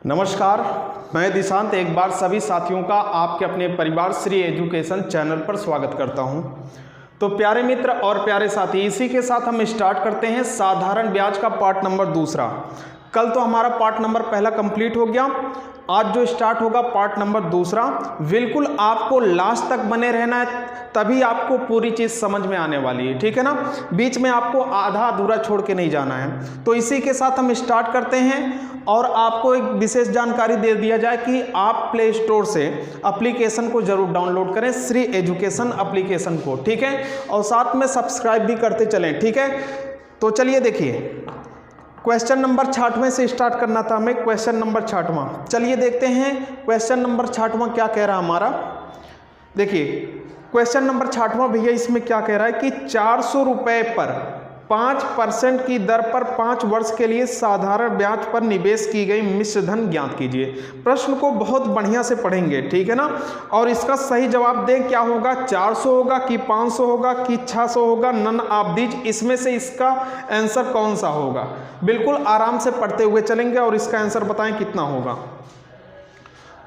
नमस्कार, मैं दिशांत एक बार सभी साथियों का आपके अपने परिवार श्री एजुकेशन चैनल पर स्वागत करता हूं। तो प्यारे मित्र और प्यारे साथी, इसी के साथ हम स्टार्ट करते हैं साधारण ब्याज का पार्ट नंबर दूसरा। कल तो हमारा पार्ट नंबर पहला कंप्लीट हो गया, आज जो स्टार्ट होगा पार्ट नंबर दूसरा। बिल्कुल आपको लास्ट तक बने रहना है, तभी आपको पूरी चीज़ समझ में आने वाली है, ठीक है ना। बीच में आपको आधा अधूरा छोड़ के नहीं जाना है। तो इसी के साथ हम स्टार्ट करते हैं और आपको एक विशेष जानकारी दे दिया जाए कि आप प्ले स्टोर से एप्लीकेशन को जरूर डाउनलोड करें, श्री एजुकेशन एप्लीकेशन को, ठीक है। और साथ में सब्सक्राइब भी करते चलें, ठीक है। तो चलिए देखिए, क्वेश्चन नंबर 66 से स्टार्ट करना था हमें, क्वेश्चन नंबर 66। चलिए देखते हैं क्वेश्चन नंबर 66 क्या कह रहा है हमारा। देखिए क्वेश्चन नंबर 66 भैया इसमें क्या कह रहा है कि 400 रुपये पर 5% की दर पर 5 वर्ष के लिए साधारण ब्याज पर निवेश की गई मिश्र धन ज्ञात कीजिए। प्रश्न को बहुत बढ़िया से पढ़ेंगे, ठीक है ना। और इसका सही जवाब दें क्या होगा, 400 होगा कि 500 होगा कि 600 होगा, नन ऑफ दीज, इसमें से इसका आंसर कौन सा होगा। बिल्कुल आराम से पढ़ते हुए चलेंगे और इसका आंसर बताएं कितना होगा।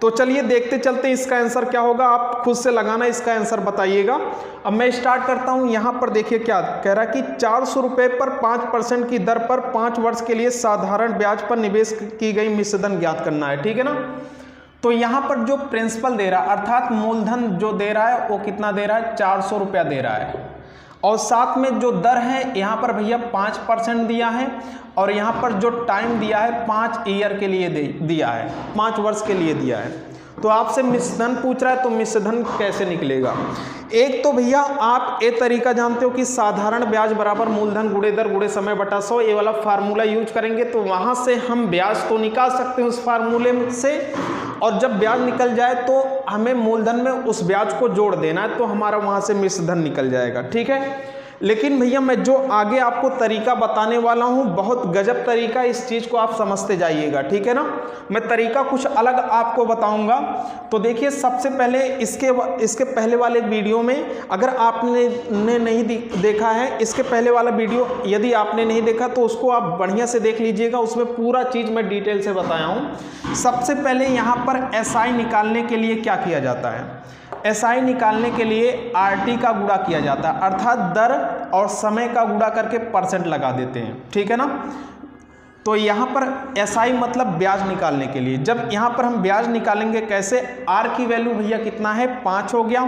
तो चलिए देखते चलते इसका आंसर क्या होगा, आप खुद से लगाना, इसका आंसर बताइएगा। अब मैं स्टार्ट करता हूं। यहां पर देखिए क्या कह रहा है कि 400 रुपये पर 5% की दर पर 5 वर्ष के लिए साधारण ब्याज पर निवेश की गई मिश्र धन ज्ञात करना है, ठीक है ना। तो यहां पर जो प्रिंसिपल दे रहा है अर्थात मूलधन जो दे रहा है वो कितना दे रहा है, 400 रुपया दे रहा है। और साथ में जो दर है यहाँ पर भैया 5% दिया है, और यहाँ पर जो टाइम दिया है 5 ईयर के लिए दिया है, 5 वर्ष के लिए दिया है। तो आपसे मिश्र धन पूछ रहा है, तो मिश्र धन कैसे निकलेगा। एक तो भैया आप ये तरीका जानते हो कि साधारण ब्याज बराबर मूलधन गुणे दर गुणे समय बटा 100, ये वाला फार्मूला यूज करेंगे तो वहाँ से हम ब्याज तो निकाल सकते हैं उस फार्मूले से, और जब ब्याज निकल जाए तो हमें मूलधन में उस ब्याज को जोड़ देना है, तो हमारा वहाँ से मिश्र धन निकल जाएगा, ठीक है। लेकिन भैया मैं जो आगे आपको तरीका बताने वाला हूँ बहुत गजब तरीका, इस चीज़ को आप समझते जाइएगा, ठीक है ना। मैं तरीका कुछ अलग आपको बताऊंगा। तो देखिए सबसे पहले इसके पहले वाले वीडियो में अगर आपने नहीं देखा है, इसके पहले वाला वीडियो यदि आपने नहीं देखा तो उसको आप बढ़िया से देख लीजिएगा, उसमें पूरा चीज़ मैं डिटेल से बताया हूँ। सबसे पहले यहाँ पर एसआई निकालने के लिए क्या किया जाता है, एसआई निकालने के लिए आरटी का गुणा किया जाता है, अर्थात दर और समय का गुणा करके परसेंट लगा देते हैं, ठीक है ना। तो यहाँ पर एसआई मतलब ब्याज निकालने के लिए, जब यहाँ पर हम ब्याज निकालेंगे कैसे, आर की वैल्यू भैया कितना है 5 हो गया,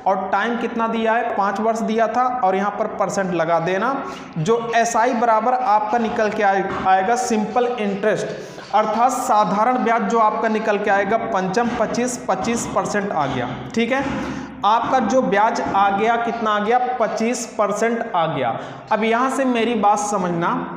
और टाइम कितना दिया है 5 वर्ष दिया था, और यहाँ पर परसेंट लगा देना। जो एसआई बराबर आपका निकल के आएगा सिंपल इंटरेस्ट, अर्थात साधारण ब्याज जो आपका निकल के आएगा पंचम 25% आ गया, ठीक है। आपका जो ब्याज आ गया कितना आ गया, 25% आ गया। अब यहाँ से मेरी बात समझना,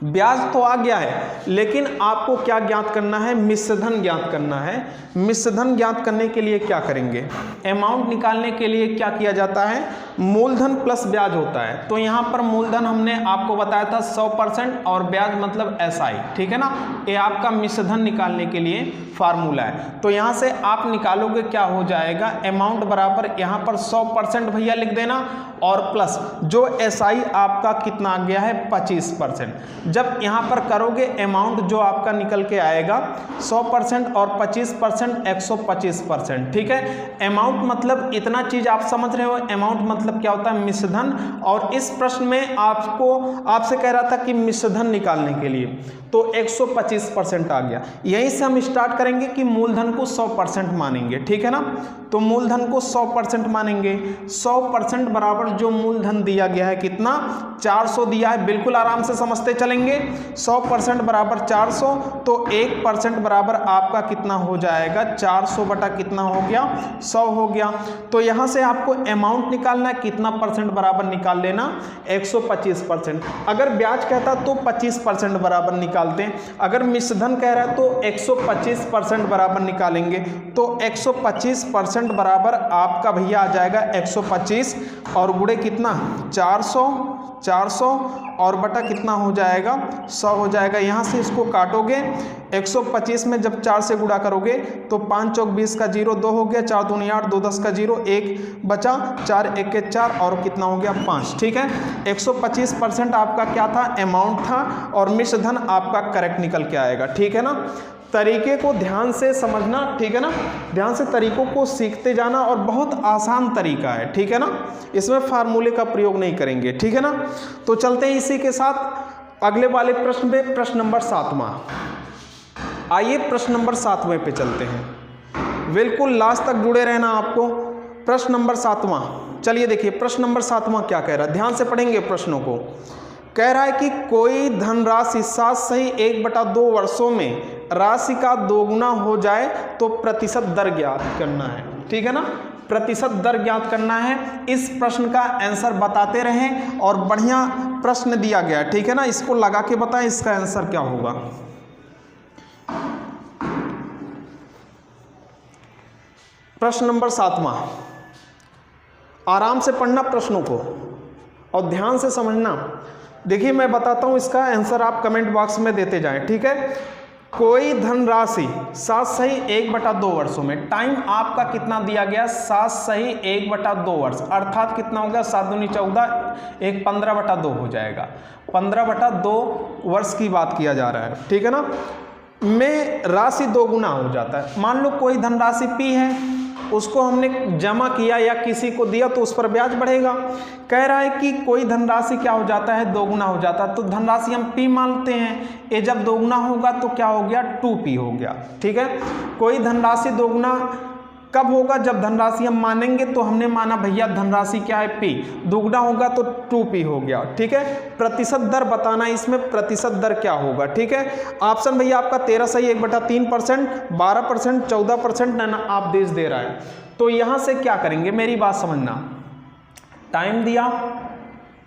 ब्याज तो आ गया है लेकिन आपको क्या ज्ञात करना है, मिश्र धन ज्ञात करना है। मिश्र धन ज्ञात करने के लिए क्या करेंगे, अमाउंट निकालने के लिए क्या किया जाता है, मूलधन प्लस ब्याज होता है। तो यहाँ पर मूलधन हमने आपको बताया था 100% और ब्याज मतलब एसआई, ठीक है ना। ये आपका मिश्र धन निकालने के लिए फार्मूला है। तो यहाँ से आप निकालोगे क्या हो जाएगा, अमाउंट बराबर यहाँ पर 100% भैया लिख देना, और प्लस जो एसआई आपका कितना आ गया है 25%। जब यहाँ पर करोगे अमाउंट जो आपका निकल के आएगा 100% और 25% 125%, ठीक है। अमाउंट मतलब इतना चीज आप समझ रहे हो, अमाउंट मतलब क्या होता है, मिश्र धन। और इस प्रश्न में आपसे कह रहा था कि मिश्र धन निकालने के लिए, तो 125% आ गया। यहीं से हम स्टार्ट करेंगे कि मूलधन को 100% मानेंगे, ठीक है ना। तो मूलधन को 100% मानेंगे, 100% बराबर जो मूलधन दिया गया है कितना, 400 दिया है, बिल्कुल आराम से समझते चलेंगे। 100% बराबर 400, तो 1% बराबर आपका कितना हो जाएगा, 400 बटा कितना हो गया, 100 हो गया। तो यहाँ से आपको अमाउंट निकालना है, कितना परसेंट बराबर निकाल लेना, 125%। अगर ब्याज कहता तो 25% बराबर निकालते हैं, अगर मिश्र धन कह रहा है तो 125% बराबर निकालेंगे। तो 125% बराबर आपका भैया आ जाएगा 125, और गुणे कितना 400 और बटा कितना हो जाएगा, 100 हो जाएगा। यहाँ से इसको काटोगे, 125 में जब 4 से गुणा करोगे तो 5 चौक 20 का 0, 2 हो गया, 4 दूनी 8, 2 10 का 0, 1 बचा, 4 1 के 4, और कितना हो गया 5, ठीक है। 125% आपका क्या था, अमाउंट था, और मिश्र धन आपका करेक्ट निकल के आएगा, ठीक है ना। तरीके को ध्यान से समझना, ठीक है ना, ध्यान से तरीकों को सीखते जाना, और बहुत आसान तरीका है, ठीक है ना, इसमें फार्मूले का प्रयोग नहीं करेंगे, ठीक है ना। तो चलते हैं इसी के साथ अगले वाले प्रश्न पे, प्रश्न नंबर 7वां। आइए प्रश्न नंबर 7वें पे चलते हैं, बिल्कुल लास्ट तक जुड़े रहना आपको। प्रश्न नंबर 7वां, चलिए देखिए प्रश्न नंबर 7वां क्या कह रहा है, ध्यान से पढ़ेंगे प्रश्नों को। कह रहा है कि कोई धनराशि 7 सही 1/2 वर्षों में राशि का दोगुना हो जाए तो प्रतिशत दर ज्ञात करना है, ठीक है ना, प्रतिशत दर ज्ञात करना है। इस प्रश्न का आंसर बताते रहें, और बढ़िया प्रश्न दिया गया है, ठीक है ना, इसको लगा के बताएं इसका आंसर क्या होगा। प्रश्न नंबर 7वां, आराम से पढ़ना प्रश्नों को और ध्यान से समझना। देखिए मैं बताता हूं, इसका आंसर आप कमेंट बॉक्स में देते जाएं, ठीक है। कोई धनराशि 7 सही 1/2 वर्षों में, टाइम आपका कितना दिया गया, 7 सही 1/2 वर्ष, अर्थात कितना होगा, 7 दूनी 14, एक 15/2 हो जाएगा। 15/2 वर्ष की बात किया जा रहा है, ठीक है ना, में राशि दोगुना हो जाता है। मान लो कोई धनराशि P है, उसको हमने जमा किया या किसी को दिया तो उस पर ब्याज बढ़ेगा। कह रहा है कि कोई धनराशि क्या हो जाता है, दोगुना हो जाता है, तो धनराशि हम P मानते हैं, ये जब दोगुना होगा तो क्या हो गया, 2P हो गया, ठीक है। कोई धनराशि दोगुना कब होगा, जब धनराशि हम मानेंगे, तो हमने माना भैया धनराशि क्या है P, दोगुना होगा तो 2P हो गया, ठीक है। प्रतिशत दर बताना, इसमें प्रतिशत दर क्या होगा, ठीक है। ऑप्शन भैया आपका 13 सही 1/3%, 12%, 14% आप देश दे रहा है। तो यहां से क्या करेंगे, मेरी बात समझना, टाइम दिया,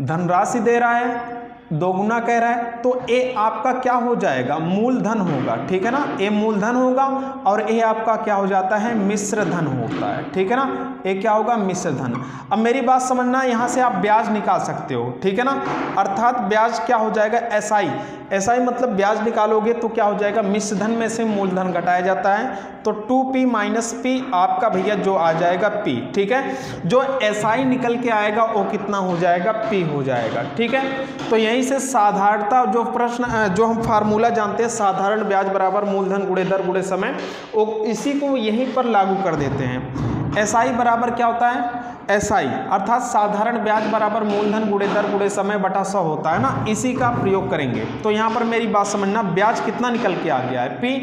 धनराशि दे रहा है, दोगुना कह रहा है, तो ए आपका क्या हो जाएगा, मूलधन होगा, ठीक है ना, ए मूलधन होगा, और ए आपका क्या हो जाता है, मिश्र धन होता है, ठीक है ना, ए क्या होगा, मिश्र धन। अब मेरी बात समझना, यहां से आप ब्याज निकाल सकते हो, ठीक है ना, अर्थात ब्याज क्या हो जाएगा, एसआई, एसआई मतलब ब्याज निकालोगे तो क्या हो जाएगा, मिश्र धन में से मूलधन घटाया जाता है, तो 2P माइनस P आपका भैया जो आ जाएगा P, ठीक है। जो एसआई निकल के आएगा वो कितना हो जाएगा, P हो जाएगा, ठीक है। तो यहीं से साधारणता जो प्रश्न, जो हम फार्मूला जानते हैं, साधारण ब्याज बराबर मूलधन गुणे दर गुणे समय, वो इसी को यहीं पर लागू कर देते हैं। एसआई बराबर क्या होता है, एसआई अर्थात साधारण ब्याज बराबर मूलधन गुणे दर गुणे समय बटा 100 होता है ना, इसी का प्रयोग करेंगे। तो यहाँ पर मेरी बात समझना, ब्याज कितना निकल के आ गया है, P,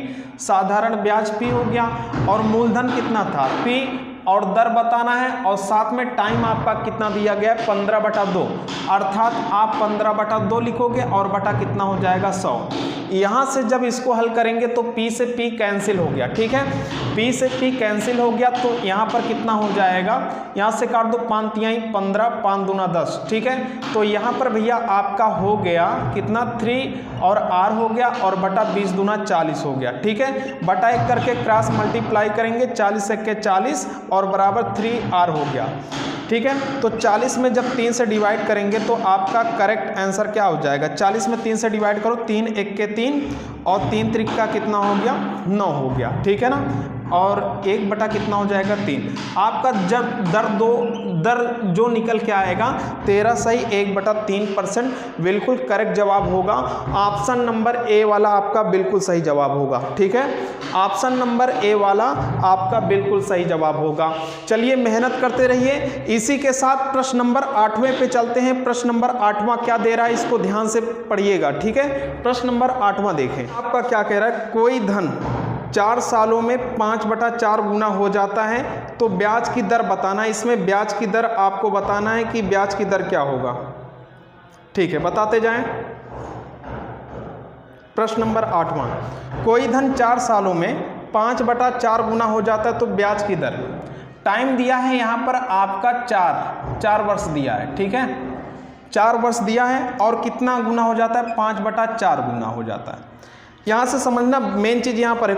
साधारण ब्याज P हो गया, और मूलधन कितना था, P, और दर बताना है, और साथ में टाइम आपका कितना दिया गया है, 15/2, अर्थात आप 15/2 लिखोगे, और बटा कितना हो जाएगा, 100। यहाँ से जब इसको हल करेंगे तो P से P कैंसिल हो गया, ठीक है, P से P कैंसिल हो गया, तो यहाँ पर कितना हो जाएगा, यहाँ से काट दो, 5 तिहाई 15, 5 दूना 10, ठीक है। तो यहाँ पर भैया आपका हो गया कितना, 3 और R हो गया, और बटा 20 दूना 40 हो गया, ठीक है। बटा 1 करके क्रॉस मल्टीप्लाई करेंगे, 40 1 के 40, और बराबर 3R हो गया, ठीक है। तो 40 में जब 3 से डिवाइड करेंगे तो आपका करेक्ट आंसर क्या हो जाएगा, 40 में 3 से डिवाइड करो, 3 1 के 3, और 3 त्रिक का कितना हो गया, 9 हो गया, ठीक है ना, और 1 बटा कितना हो जाएगा, 3। आपका जब दर जो निकल के आएगा 13 सही 1/3%, बिल्कुल करेक्ट जवाब होगा। ऑप्शन नंबर ए वाला आपका बिल्कुल सही जवाब होगा, ठीक है, ऑप्शन नंबर ए वाला आपका बिल्कुल सही जवाब होगा। चलिए मेहनत करते रहिए। इसी के साथ प्रश्न नंबर 8वें पे चलते हैं। प्रश्न नंबर 8वां क्या दे रहा है, इसको ध्यान से पढ़िएगा, ठीक है। प्रश्न नंबर 8वां देखें, आपका क्या कह रहा है, कोई धन 4 सालों में 5/4 गुना हो जाता है, तो ब्याज की दर बताना। इसमें ब्याज की दर आपको बताना है कि ब्याज की दर क्या होगा, ठीक है, बताते जाएं। प्रश्न नंबर 8वां, कोई धन 4 सालों में 5/4 गुना हो जाता है, तो ब्याज की दर, टाइम दिया है यहाँ पर आपका 4 वर्ष दिया है, ठीक है, 4 वर्ष दिया है, और कितना गुना हो जाता है, 5/4 गुना हो जाता है। यहाँ से समझना मेन चीज यहाँ पर है,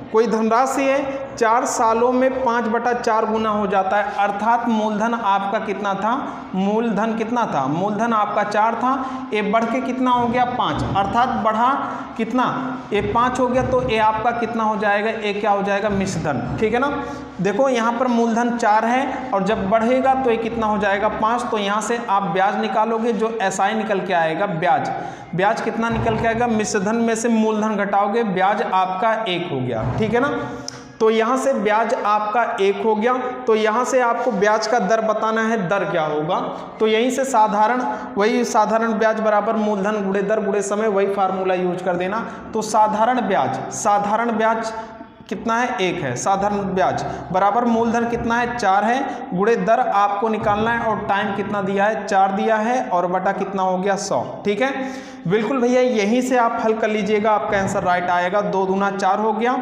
कोई धनराशि है 4 सालों में 5/4 गुना हो जाता है, अर्थात मूलधन आपका कितना था, मूलधन कितना था, मूलधन आपका 4 था, ये बढ़ के कितना हो गया 5, अर्थात बढ़ा कितना, ये 5 हो गया, तो ये आपका कितना हो जाएगा, ये क्या हो जाएगा, मिश्रधन। ठीक है ना। देखो यहाँ पर मूलधन 4 है और जब बढ़ेगा तो ये कितना हो जाएगा 5, तो यहाँ से आप ब्याज निकालोगे, जो SI निकल के आएगा ब्याज, ब्याज कितना निकल के आएगा, मिश्रधन में से मूलधन घटाओगे, ब्याज आपका 1 हो गया। ठीक है ना। तो यहाँ से ब्याज आपका 1 हो गया, तो यहाँ से आपको ब्याज का दर बताना है, दर क्या होगा, तो यहीं से साधारण, वही साधारण ब्याज बराबर मूलधन गुणे दर गुणे समय, वही फार्मूला यूज कर देना। तो साधारण ब्याज कितना है, 1 है, साधारण ब्याज बराबर मूलधन कितना है, 4 है, गुणे दर आपको निकालना है, और टाइम कितना दिया है, 4 दिया है, और बटा कितना हो गया 100। ठीक है, बिल्कुल भैया, यहीं से आप हल कर लीजिएगा, आपका आंसर राइट आएगा। 2 दूना 4 हो गया,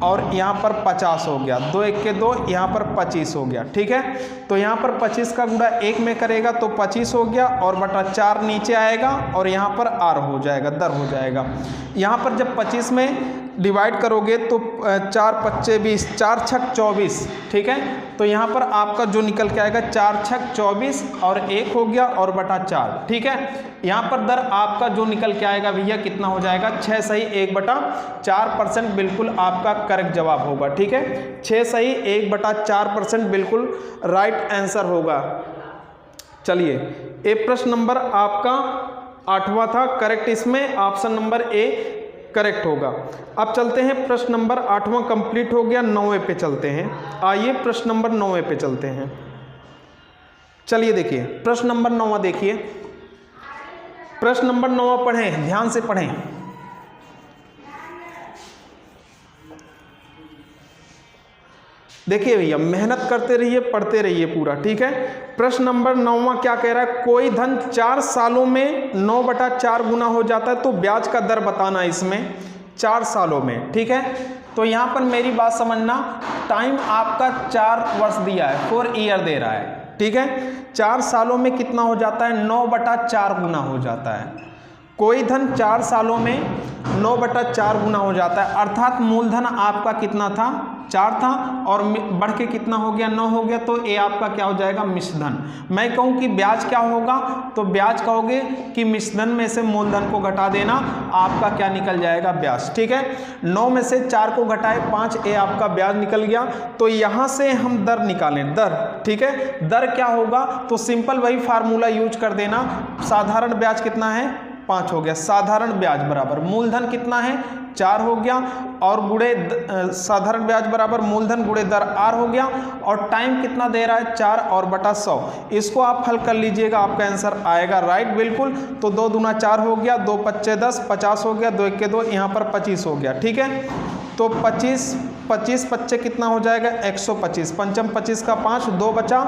और यहाँ पर 50 हो गया, 2 1 के 2, यहाँ पर 25 हो गया। ठीक है, तो यहाँ पर 25 का गुणा 1 में करेगा तो 25 हो गया, और बटा 4 नीचे आएगा, और यहाँ पर R हो जाएगा, दर हो जाएगा। यहाँ पर जब 25 में डिवाइड करोगे तो 4 5 20, 4 6 24। ठीक है, तो यहाँ पर आपका जो निकल के आएगा 4 6 24, और 1 हो गया, और बटा 4। ठीक है, यहाँ पर दर आपका जो निकल के आएगा भैया कितना हो जाएगा, 6 सही 1/4%, बिल्कुल आपका करेक्ट जवाब होगा। ठीक है, 6 सही 1/4% बिल्कुल राइट आंसर होगा। चलिए, ये प्रश्न नंबर आपका 8वां था करेक्ट, इसमें ऑप्शन नंबर ए करेक्ट होगा। अब चलते हैं, प्रश्न नंबर 8वां कंप्लीट हो गया, 9वें पे चलते हैं। आइए प्रश्न नंबर 9वें पे चलते हैं। चलिए देखिए, प्रश्न नंबर 9वां देखिए, प्रश्न नंबर 9वां पढ़ें, ध्यान से पढ़ें। देखिए भैया, मेहनत करते रहिए, पढ़ते रहिए पूरा। ठीक है, प्रश्न नंबर 9वां क्या कह रहा है, कोई धन 4 सालों में 9/4 गुना हो जाता है, तो ब्याज का दर बताना है इसमें 4 सालों में। ठीक है, तो यहाँ पर मेरी बात समझना, टाइम आपका 4 वर्ष दिया है, 4 ईयर दे रहा है। ठीक है, 4 सालों में कितना हो जाता है, 9/4 गुना हो जाता है। कोई धन 4 सालों में 9/4 गुना हो जाता है, अर्थात मूलधन आपका कितना था, 4 था, और बढ़ के कितना हो गया, 9 हो गया, तो ये आपका क्या हो जाएगा, मिश्रधन। मैं कहूँ कि ब्याज क्या होगा, तो ब्याज कहोगे कि मिश्रधन में से मूलधन को घटा देना, आपका क्या निकल जाएगा, ब्याज। ठीक है, 9 में से 4 को घटाए 5, ये आपका ब्याज निकल गया। तो यहाँ से हम दर निकालें, दर। ठीक है, दर क्या होगा, तो सिंपल वही फार्मूला यूज कर देना, साधारण ब्याज कितना है, 5 हो गया, साधारण ब्याज बराबर मूलधन कितना है, 4 हो गया, और गुणे साधारण ब्याज बराबर मूलधन गुणे दर R हो गया, और टाइम कितना दे रहा है, 4 और बटा 100। इसको आप हल कर लीजिएगा, आपका आंसर आएगा राइट बिल्कुल। तो 2 दूना 4 हो गया, 2 5 10, 50 हो गया, 2 1 के 2, यहाँ पर 25 हो गया। ठीक है, तो 25 25 कितना हो जाएगा, 125, पंचम 25 का 5, 2 बचा,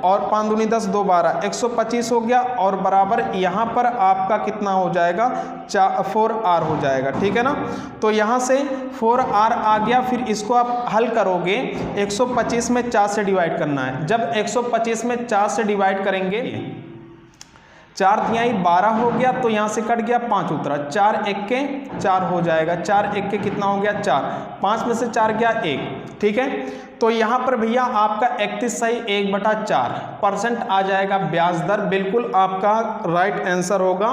और 5 दूनी 10, 2 12, 125 हो गया, और बराबर यहाँ पर आपका कितना हो जाएगा, 4R हो जाएगा। ठीक है ना, तो यहाँ से 4R आ गया। फिर इसको आप हल करोगे, 125 में 4 से डिवाइड करना है। जब 125 में 4 से डिवाइड करेंगे, 4 तिहाई 12 हो गया, तो यहाँ से कट गया, 5 उतरा, 4 1 के 4 हो जाएगा, 4 1 के कितना हो गया, 4, 5 में से 4 गया 1। ठीक है, तो यहाँ पर भैया आपका 31 सही 1/4% आ जाएगा ब्याज दर, बिल्कुल आपका राइट आंसर होगा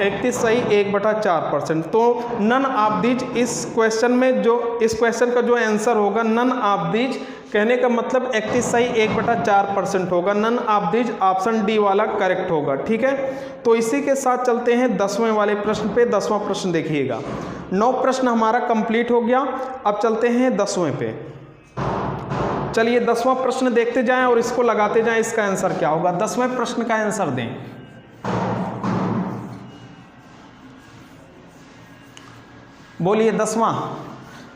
31 सही 1/4%। तो नन ऑफ दीज, इस क्वेश्चन में जो, इस क्वेश्चन का जो आंसर होगा, नन ऑफ दीज कहने का मतलब 31 सही 1/4% होगा, none of these option D वाला करेक्ट होगा। ठीक है, तो इसी के साथ चलते हैं 10वें वाले प्रश्न पे। 10वां प्रश्न देखिएगा, 9 प्रश्न हमारा कंप्लीट हो गया, अब चलते हैं 10वें पे। चलिए 10वां प्रश्न देखते जाएं और इसको लगाते जाएं, इसका आंसर क्या होगा। 10वें प्रश्न का आंसर दें। बोलिए 10वां,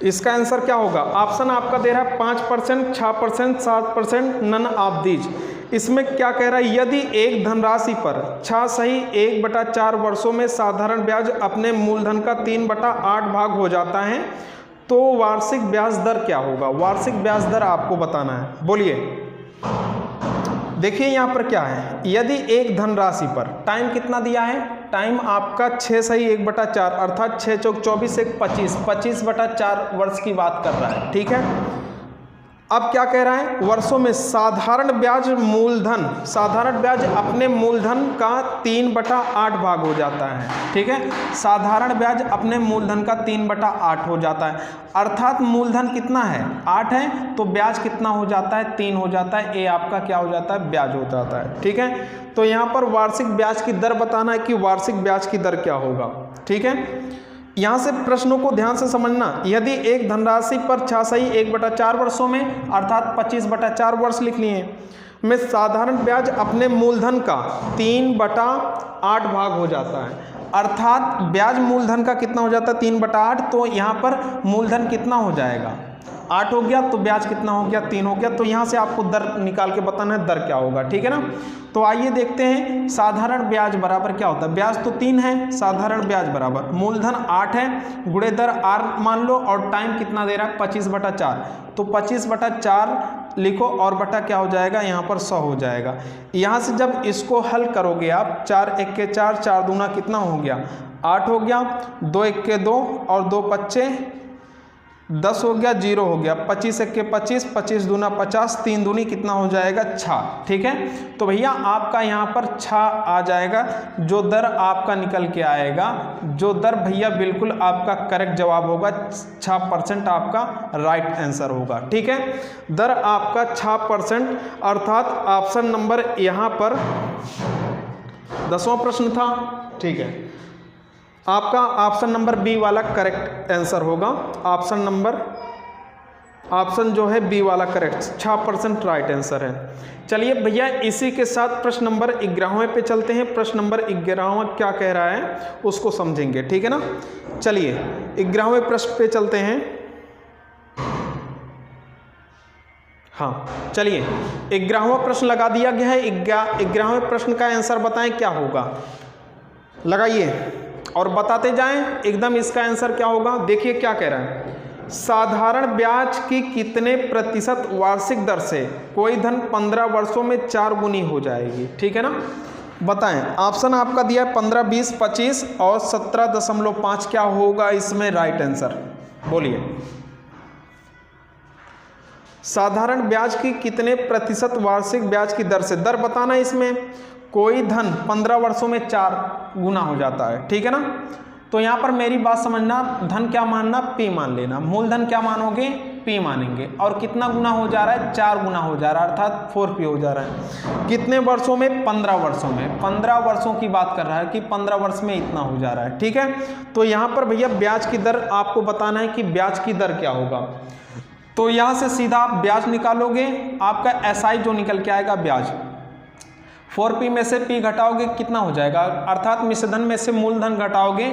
इसका आंसर क्या होगा। ऑप्शन आपका दे रहा है 5%, 6%, 7%, नन ऑफ दीज। इसमें क्या कह रहा है, यदि एक धनराशि पर 6 सही 1/4 वर्षों में साधारण ब्याज अपने मूलधन का 3/8 भाग हो जाता है, तो वार्षिक ब्याज दर क्या होगा। वार्षिक ब्याज दर आपको बताना है। बोलिए, देखिए यहाँ पर क्या है, यदि एक धनराशि पर, टाइम कितना दिया है, टाइम आपका 6 सही 1/4, अर्थात 6 चौक 24, 1 25, 25/4 वर्ष की बात कर रहा है। ठीक है, अब क्या कह रहा है, वर्षों में साधारण ब्याज मूलधन, साधारण ब्याज अपने मूलधन का 3/8 भाग हो जाता है। ठीक है, साधारण ब्याज अपने मूलधन का 3/8 हो जाता है, अर्थात मूलधन कितना है 8 है, तो ब्याज कितना हो जाता है 3 हो जाता है। ये आपका क्या हो जाता है, ब्याज हो जाता है। ठीक है, तो यहाँ पर वार्षिक ब्याज की दर बताना है कि वार्षिक ब्याज की दर क्या होगा। ठीक है, यहाँ से प्रश्नों को ध्यान से समझना। यदि एक धनराशि पर छाछई 1/4 वर्षों में अर्थात 25/4 वर्ष लिख लिए में साधारण ब्याज अपने मूलधन का 3/8 भाग हो जाता है, अर्थात ब्याज मूलधन का कितना हो जाता है 3/8, तो यहाँ पर मूलधन कितना हो जाएगा 8 हो गया, तो ब्याज कितना हो गया 3 हो गया। तो यहाँ से आपको दर निकाल के बताना है दर क्या होगा। ठीक है ना, तो आइए देखते हैं साधारण ब्याज बराबर क्या होता है। ब्याज तो 3 है, साधारण ब्याज बराबर मूलधन 8 है गुणे दर r मान लो, और टाइम कितना दे रहा है 25/4, तो 25/4 लिखो और बटा क्या हो जाएगा यहाँ पर 100 हो जाएगा। यहाँ से जब इसको हल करोगे आप 4 1 के 4, 4 दूना कितना हो गया 8 हो गया, 2 1 के 2 और 2 5 10 हो गया, 0 हो गया, 25 1 के 25, 25 दूना 50, 3 दूनी कितना हो जाएगा 6। ठीक है, तो भैया आपका यहाँ पर 6 आ जाएगा, जो दर आपका निकल के आएगा, जो दर भैया बिल्कुल आपका करेक्ट जवाब होगा, 6% आपका राइट आंसर होगा। ठीक है, दर आपका 6%, अर्थात ऑप्शन नंबर यहाँ पर 10वां प्रश्न था। ठीक है, आपका ऑप्शन नंबर बी वाला करेक्ट आंसर होगा। ऑप्शन जो है बी वाला करेक्ट, 6% राइट आंसर है। चलिए भैया इसी के साथ प्रश्न नंबर 11वें पे चलते हैं। प्रश्न नंबर 11वां क्या कह रहा है उसको समझेंगे। ठीक है ना, चलिए 11वें प्रश्न पे चलते हैं। हाँ चलिए 11वां प्रश्न लगा दिया गया है। 11वें प्रश्न का आंसर बताएं क्या होगा, लगाइए और बताते जाएं एकदम इसका आंसर क्या होगा। देखिए क्या कह रहा है, साधारण ब्याज की कितने प्रतिशत वार्षिक दर से कोई धन 15 वर्षों में 4 गुनी हो जाएगी। ठीक है ना, बताएं। ऑप्शन आपका दिया है 15, 20, 25 और 17.5 क्या होगा इसमें राइट आंसर, बोलिए। साधारण ब्याज की कितने प्रतिशत वार्षिक ब्याज की दर से, दर बताना है इसमें, कोई धन 15 वर्षों में 4 गुना हो जाता है। ठीक है ना, तो यहाँ पर मेरी बात समझना, धन क्या मानना P मान लेना, मूलधन क्या मानोगे P मानेंगे, और कितना गुना हो जा रहा है 4 गुना हो जा रहा है, अर्थात 4P हो जा रहा है। कितने वर्षों में 15 वर्षों में, 15 वर्षों की बात कर रहा है कि 15 वर्ष में इतना हो जा रहा है। ठीक है, तो यहाँ पर भैया ब्याज की दर आपको बताना है कि ब्याज की दर क्या होगा। तो यहाँ से सीधा आप ब्याज निकालोगे, आपका SI जो निकल के आएगा ब्याज, 4P में से P घटाओगे कितना हो जाएगा, अर्थात मिश्रधन में से मूलधन घटाओगे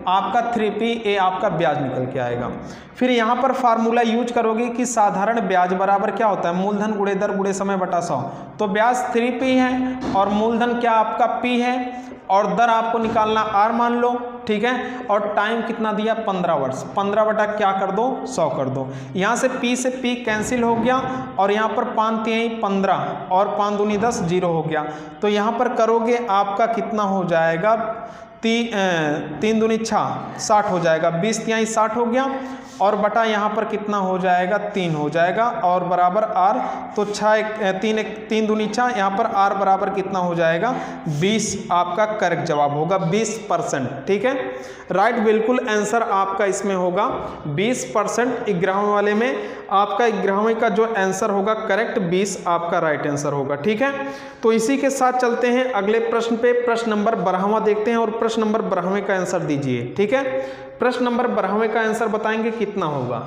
आपका 3P, ये आपका ब्याज निकल के आएगा। फिर यहाँ पर फार्मूला यूज करोगे कि साधारण ब्याज बराबर क्या होता है, मूलधन गुणे दर गुणे समय बटा 100। तो ब्याज 3P है और मूलधन क्या आपका P है, और दर आपको निकालना R मान लो। ठीक है, और टाइम कितना दिया 15 वर्ष, 15 बटा क्या कर दो 100 कर दो। यहाँ से P से P कैंसिल हो गया, और यहाँ पर 5 3 15 और 5 दूनी 10, 0 हो गया। तो यहाँ पर करोगे आपका कितना हो जाएगा, 3 दूनी 6, 60 हो जाएगा, 20 3 60 हो गया, और बटा यहाँ पर कितना हो जाएगा 3 हो जाएगा, और बराबर R, तो 3 दूनी 6, यहाँ पर R बराबर कितना हो जाएगा 20, आपका करेक्ट जवाब होगा 20%। ठीक है, राइट बिल्कुल आंसर आपका इसमें होगा 20%। 11वें वाले में आपका 11वें का जो आंसर होगा करेक्ट 20 आपका राइट आंसर होगा। ठीक है, तो इसी के साथ चलते हैं अगले प्रश्न पे। प्रश्न नंबर 12वां देखते हैं, और प्रश्न नंबर 12वें का आंसर दीजिए। ठीक है, प्रश्न नंबर 12वें का आंसर बताएंगे कितना होगा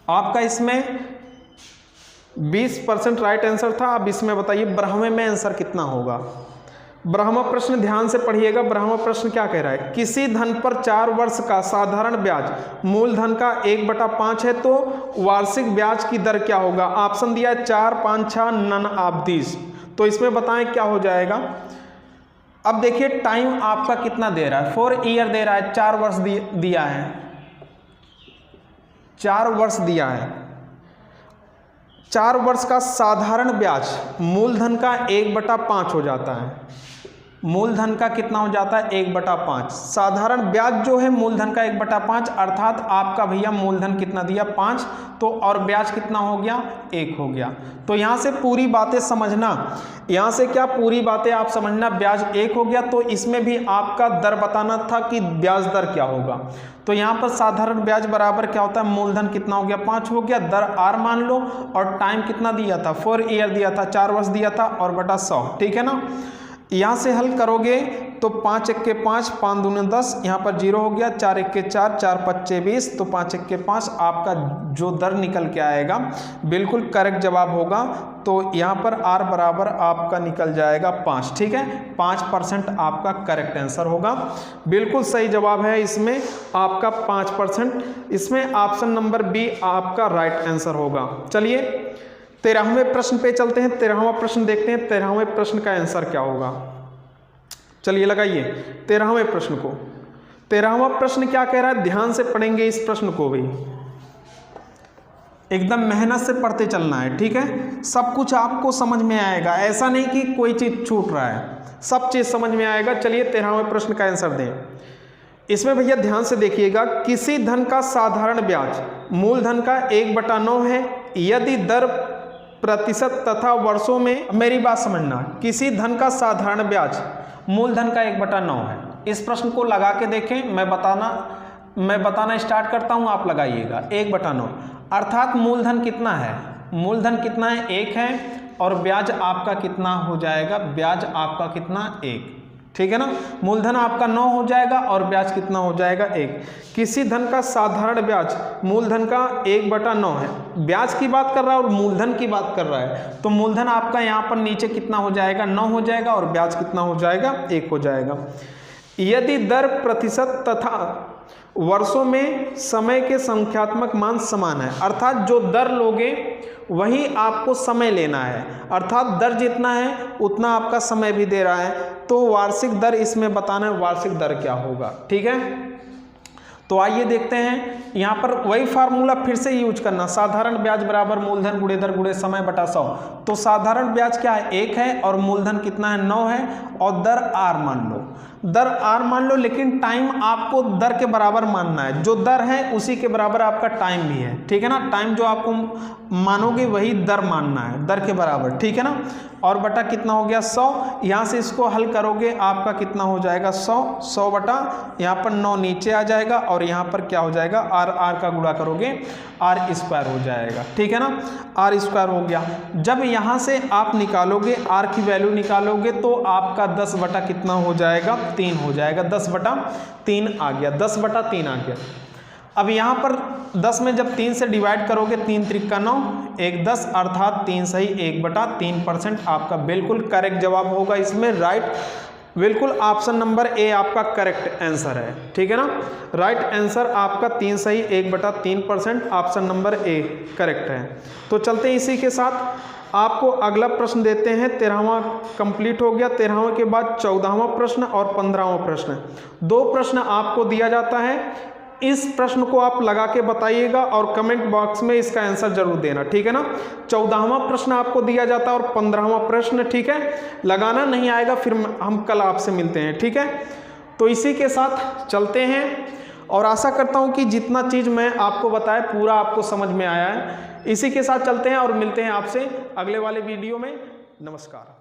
आपका। इसमें 20% राइट आंसर था, अब इसमें बताइए 12वें में आंसर कितना होगा। 12वां प्रश्न ध्यान से पढ़िएगा। 12वां प्रश्न क्या कह रहा है, किसी धन पर 4 वर्ष का साधारण ब्याज मूलधन का 1/5 है तो वार्षिक ब्याज की दर क्या होगा। ऑप्शन दिया 4 5 6 नन ऑफ दिस, तो इसमें बताएं क्या हो जाएगा। अब देखिए टाइम आपका कितना दे रहा है, 4 ईयर दे रहा है, 4 वर्ष दिया है, 4 वर्ष दिया है। 4 वर्ष का साधारण ब्याज मूलधन का 1/5 हो जाता है। मूलधन का कितना हो जाता है 1/5। साधारण ब्याज जो है मूलधन का 1/5, अर्थात आपका भैया मूलधन कितना दिया 5, तो और ब्याज कितना हो गया 1 हो गया। तो यहाँ से पूरी बातें समझना, यहाँ से क्या पूरी बातें आप समझना, ब्याज 1 हो गया तो इसमें भी आपका दर बताना था कि ब्याज दर क्या होगा। तो यहाँ पर साधारण ब्याज बराबर क्या होता है, मूलधन कितना हो गया 5 हो गया, दर R मान लो, और टाइम कितना दिया था 4 ईयर दिया था, 4 वर्ष दिया था, और बटा 100, ठीक है ना। यहाँ से हल करोगे तो 5 1 5, 5 दूनी 10, यहाँ पर 0 हो गया, 4 1 4, 4 5 20, तो 5 1 5 आपका जो दर निकल के आएगा बिल्कुल करेक्ट जवाब होगा। तो यहाँ पर R बराबर आपका निकल जाएगा 5, ठीक है, 5% आपका करेक्ट आंसर होगा। बिल्कुल सही जवाब है इसमें आपका 5%, इसमें ऑप्शन नंबर बी आपका राइट आंसर होगा। चलिए 13वें प्रश्न पे चलते हैं। 13वां प्रश्न देखते हैं 13वें प्रश्न का आंसर क्या होगा। चलिए लगाइए 13वें प्रश्न को। 13वां प्रश्न क्या कह रहा है, ध्यान से पढ़ेंगे इस प्रश्न को भी, एकदम मेहनत से पढ़ते चलना है, ठीक है। सब कुछ आपको समझ में आएगा, ऐसा नहीं कि कोई चीज छूट रहा है, सब चीज समझ में आएगा। चलिए 13वें प्रश्न का आंसर दें। इसमें भैया ध्यान से देखिएगा, किसी धन का साधारण ब्याज मूलधन का 1/9 है यदि दर प्रतिशत तथा वर्षों में, मेरी बात समझना, किसी धन का साधारण ब्याज मूलधन का 1/9 है। इस प्रश्न को लगा के देखें, मैं बताना स्टार्ट करता हूं, आप लगाइएगा 1/9, अर्थात मूलधन कितना है, मूलधन कितना है 1 है, और ब्याज आपका कितना हो जाएगा, ब्याज आपका कितना 1, ठीक है ना। मूलधन आपका 9 हो जाएगा और ब्याज कितना हो जाएगा 1। किसी धन का साधारण ब्याज मूलधन का 1/9 है, ब्याज की बात कर रहा है और मूलधन की बात कर रहा है, तो मूलधन आपका यहाँ पर नीचे कितना हो जाएगा 9 हो जाएगा, और ब्याज कितना हो जाएगा 1 हो जाएगा। यदि दर प्रतिशत तथा वर्षों में समय के संख्यात्मक मान समान है, अर्थात जो दर लोगे वही आपको समय लेना है, अर्थात दर जितना है उतना आपका समय भी दे रहा है, तो वार्षिक दर इसमें बताना है वार्षिक दर क्या होगा, ठीक है। तो आइए देखते हैं, यहाँ पर वही फार्मूला फिर से यूज करना, साधारण ब्याज बराबर मूलधन गुणे दर गुणे समय बटा 100। तो साधारण ब्याज क्या है 1 है, और मूलधन कितना है 9 है, और दर R मान लो, दर R मान लो, लेकिन टाइम आपको दर के बराबर मानना है, जो दर है उसी के बराबर आपका टाइम भी है, ठीक है ना। टाइम जो आपको मानोगे वही दर मानना है, दर के बराबर, ठीक है ना। और बटा कितना हो गया 100, यहाँ से इसको हल करोगे आपका कितना हो जाएगा 100 बटा, यहाँ पर 9 नीचे आ जाएगा, और यहाँ पर क्या हो जाएगा R का गुणा करोगे R² हो जाएगा, ठीक है ना, R² हो गया। जब यहाँ से आप निकालोगे R की वैल्यू निकालोगे तो आपका 10 बटा कितना हो जाएगा 3 हो जाएगा, 10/3 आ गया, 10/3 आ गया। अब यहाँ पर 10 में जब 3 से डिवाइड करोगे, 3 त्रिक 9, 1 10, अर्थात 3 सही 1/3% आपका बिल्कुल करेक्ट जवाब होगा इसमें, राइट, बिल्कुल ऑप्शन नंबर ए आपका करेक्ट आंसर है, ठीक है ना। राइट आंसर आपका 3 सही 1/3%, ऑप्शन नंबर ए करेक्ट है। तो चलते हैं इसी के साथ आपको अगला प्रश्न देते हैं। 13वां कंप्लीट हो गया, 13वां के बाद 14वां प्रश्न और 15वां प्रश्न, 2 प्रश्न आपको दिया जाता है। इस प्रश्न को आप लगा के बताइएगा और कमेंट बॉक्स में इसका आंसर जरूर देना, ठीक है ना। 14वां प्रश्न आपको दिया जाता है और 15वां प्रश्न, ठीक है, लगाना नहीं आएगा फिर हम कल आपसे मिलते हैं, ठीक है। तो इसी के साथ चलते हैं, और आशा करता हूं कि जितना चीज मैं आपको बताया पूरा आपको समझ में आया है। इसी के साथ चलते हैं और मिलते हैं आपसे अगले वाले वीडियो में। नमस्कार।